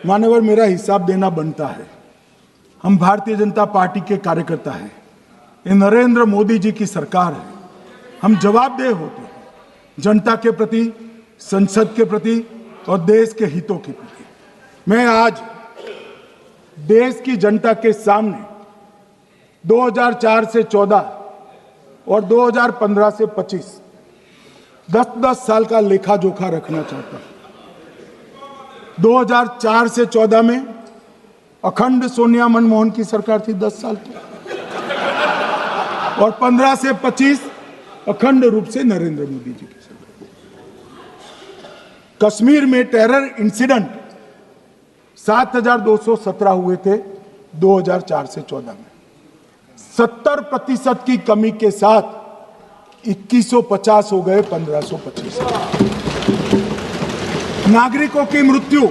मान्यवर, मेरा हिसाब देना बनता है। हम भारतीय जनता पार्टी के कार्यकर्ता हैं, ये नरेंद्र मोदी जी की सरकार है। हम जवाबदेह होते हैं जनता के प्रति, संसद के प्रति और देश के हितों के प्रति। मैं आज देश की जनता के सामने 2004 से 14 और 2015 से 25 10-10 साल का लेखा जोखा रखना चाहता हूं। 2004 से 14 में अखंड सोनिया मनमोहन की सरकार थी 10 साल की, और 15 से 25 अखंड रूप से नरेंद्र मोदी जी की सरकार। कश्मीर में टेरर इंसिडेंट 7217 हुए थे 2004 से 14 में। 70% की कमी के साथ 2150 हो गए 1525। नागरिकों की मृत्यु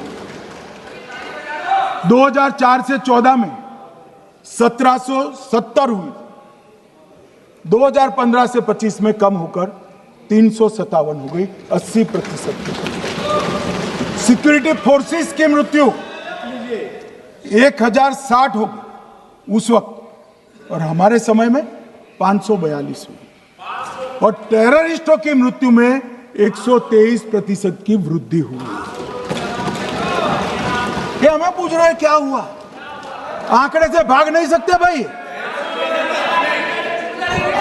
2004 से 14 में 1770 हुई, 2015 से 25 में कम होकर 357 हो गई, 80% की कमी। सिक्योरिटी फोर्सेस की मृत्यु 1060 हो गई उस वक्त, और हमारे समय में 542 हुई, और टेररिस्टों की मृत्यु में 123% की वृद्धि हुई। ये हमें पूछ रहे हैं क्या हुआ? आंकड़े से भाग नहीं सकते भाई,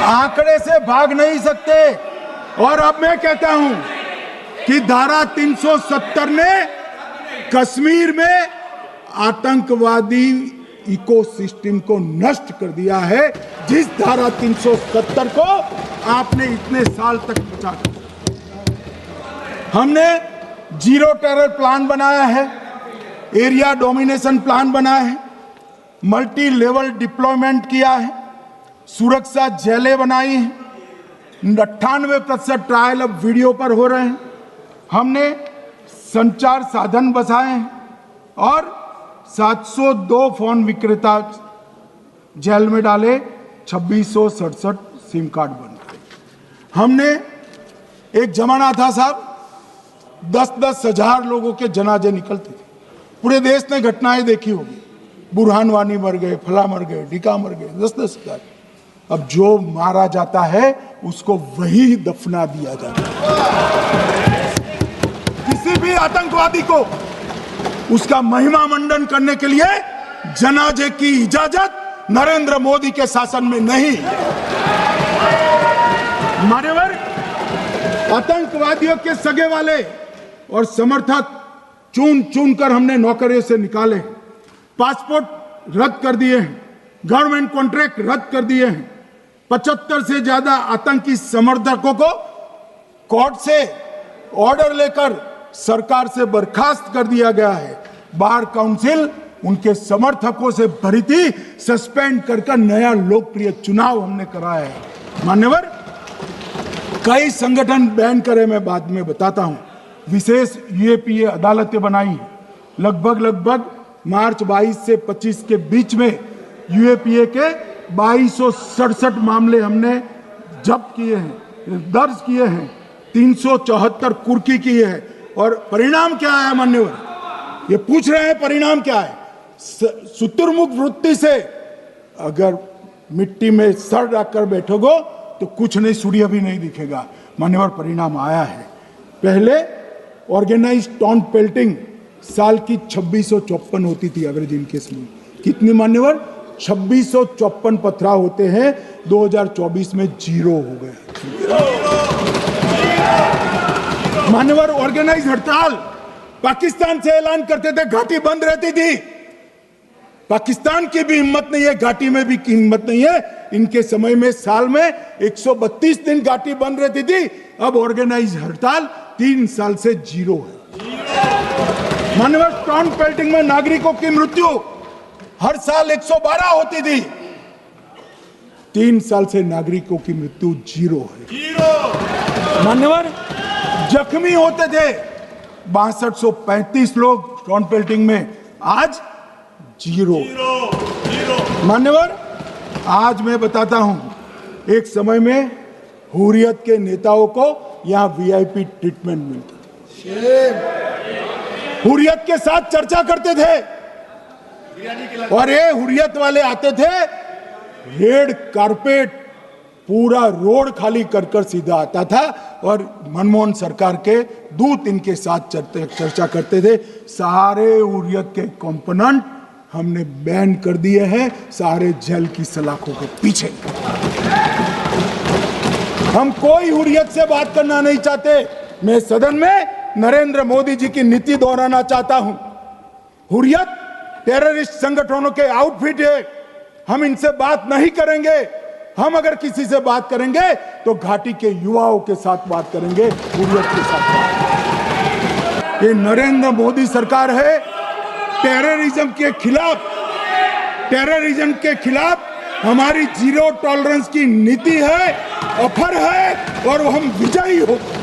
आंकड़े से भाग नहीं सकते। और अब मैं कहता हूं कि धारा 370 ने कश्मीर में आतंकवादी इकोसिस्टम को नष्ट कर दिया है, जिस धारा 370 को आपने इतने साल तक बचा कर। हमने जीरो टेरर प्लान बनाया है, एरिया डोमिनेशन प्लान बनाया है, मल्टी लेवल डिप्लॉयमेंट किया है, सुरक्षा जेलें बनाई हैं, 98% ट्रायल अब वीडियो पर हो रहे हैं। हमने संचार साधन बसाए हैं और 702 फोन विक्रेता जेल में डाले, 2667 सिम कार्ड बन गए। हमने एक जमाना था साहब, 10-10 हजार लोगों के जनाजे निकलते थे। पूरे देश ने घटनाएं देखी होगी, बुरहान वानी मर गए, फला मर गए, ढिका मर गए, 10-10 हजार। अब जो मारा जाता है उसको वही दफना दिया जाता है। किसी भी आतंकवादी को उसका महिमा मंडन करने के लिए जनाजे की इजाजत नरेंद्र मोदी के शासन में नहीं। मान्यवर, आतंकवादियों के सगे वाले और समर्थक चुन चुन कर हमने नौकरियों से निकाले, पासपोर्ट रद्द कर दिए हैं, गवर्नमेंट कॉन्ट्रैक्ट रद्द कर दिए हैं। 75 से ज्यादा आतंकी समर्थकों को कोर्ट से ऑर्डर लेकर सरकार से बर्खास्त कर दिया गया है। बार काउंसिल उनके समर्थकों से भरी थी, सस्पेंड कर नया लोकप्रिय चुनाव हमने कराया है। मान्यवर, कई संगठन बैन करे, मैं बाद में बताता हूं। विशेष यूएपीए अदालतें बनाई हैं, लगभग मार्च 22 से 25 के बीच में यूएपीए के 2267 मामले हमने जब्त किए हैं, दर्ज किए हैं, 374 कुर्की की है। और परिणाम क्या है मान्यवर? ये पूछ रहे हैं परिणाम क्या है? शुतुरमुख वृत्ति से अगर मिट्टी में सर रखकर बैठोगे तो कुछ नहीं, सूर्य भी नहीं दिखेगा। मान्यवर, परिणाम आया है। पहले ऑर्गेनाइज टॉन्ट पेल्टिंग साल की 2654 होती थी एवरेज इनकेस में। कितनी मान्यवर? 2654 पथराव होते हैं, 2024 में 0 हो गए। मान्यवर, ऑर्गेनाइज हड़ताल पाकिस्तान से ऐलान करते थे, घाटी बंद रहती थी। पाकिस्तान की भी हिम्मत नहीं है, घाटी में भी हिम्मत नहीं है। इनके समय में साल में 132 दिन घाटी बंद रहती थी, अब ऑर्गेनाइज हड़ताल 3 साल से 0 है। मान्यवर, टॉन्ट पेल्टिंग में नागरिकों की मृत्यु हर साल 112 होती थी, 3 साल से नागरिकों की मृत्यु 0 है। मान्यवर, जख्मी होते थे 6235 लोग टॉन्ट पेल्टिंग में, आज 0। मान्यवर, आज मैं बताता हूं, एक समय में हुर्रियत के नेताओं को यहां वीआईपी ट्रीटमेंट मिलता था। हुर्रियत के साथ चर्चा करते थे और ये हुर्रियत वाले आते थे, रेड कारपेट पूरा रोड खाली कर सीधा आता था और मनमोहन सरकार के दूत इनके साथ चर्चा करते थे। सारे हुर्रियत के कंपोनेंट हमने बैन कर दिए हैं, सारे जेल की सलाखों के पीछे। हम कोई हुर्रियत से बात करना नहीं चाहते। मैं सदन में नरेंद्र मोदी जी की नीति दोहराना चाहता हूं। हुर्रियत टेररिस्ट संगठनों के आउटफिट है, हम इनसे बात नहीं करेंगे। हम अगर किसी से बात करेंगे तो घाटी के युवाओं के साथ बात करेंगे, हुर्रियत के साथ बात। ये नरेंद्र मोदी सरकार है, टेररिज्म के खिलाफ हमारी जीरो टॉलरेंस की नीति है, ऑफर है और हम विजयी होंगे।